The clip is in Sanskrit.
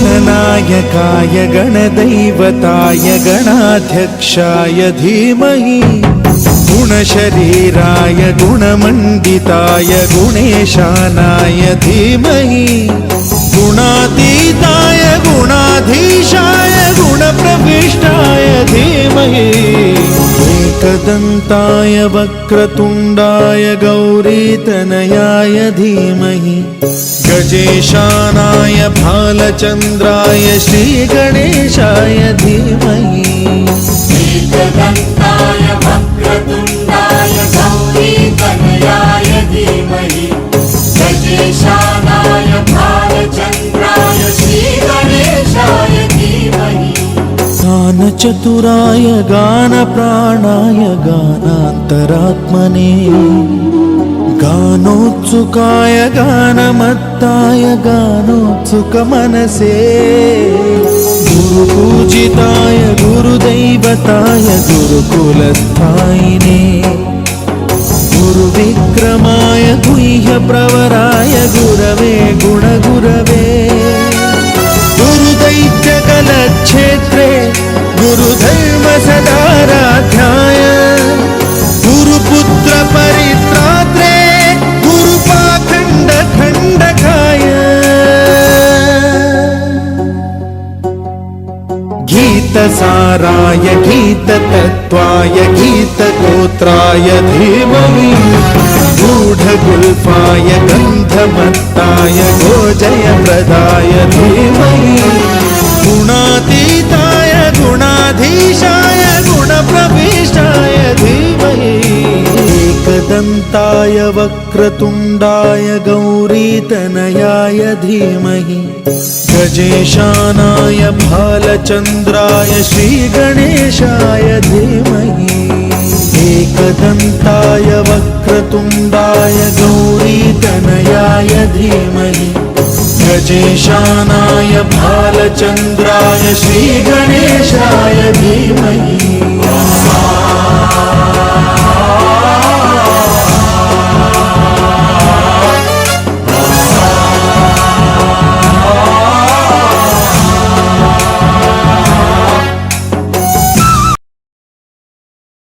गणनायकाय गणदैवताय गणाध्यक्षाय धीमहि गुणशरीराय गुणमण्डिताय गुणेशानाय धीमहि गुणातीताय गुणाधीशाय गुणप्रविष्टाय धीमहि एकदन्ताय वक्रतुण्डाय गौरीतनयाय धीमहि गजेशानाय भालचन्द्राय श्रीगणेशाय धीमहि एकदन्ताय वक्रतुण्डाय गौरीतनयाय धीमहि गजेशानाय भालचन्द्राय श्रीगणेशाय धीमहि गानचतुराय गानप्राणाय गानान्तरात्मने गानोत्सुकाय गानमत्ताय गानोत्सुकमनसे गुरुपूजिताय गुरुदैवताय गुरुकुलस्थायिने गुरुविक्रमाय गुह्यप्रवराय गुरवे गुणगुरवे गुरुदैत्यकलक्षेत्रे गुरुधर्मसदाराध्याय गुरुपुत्रपरित्रात्रे गुरुपाखण्डखण्डकाय गीतसाराय गीततत्त्वाय गीतगोत्राय धीमहि गूढगुल्फाय गन्धमत्ताय गोजयप्रदाय धीमहि गुणातीताय गुणाधीशाय गुणप्रविष्टाय धीमहि एकदन्ताय वक्रतुण्डाय गौरीतनयाय धीमहि गजेशानाय भालचन्द्राय श्रीगणेशाय धीमहि एकदन्ताय वक्रतुण्डाय गौरीतनयाय धीमहि गजेशानाय भालचन्द्राय श्रीगणेशाय धीमहि।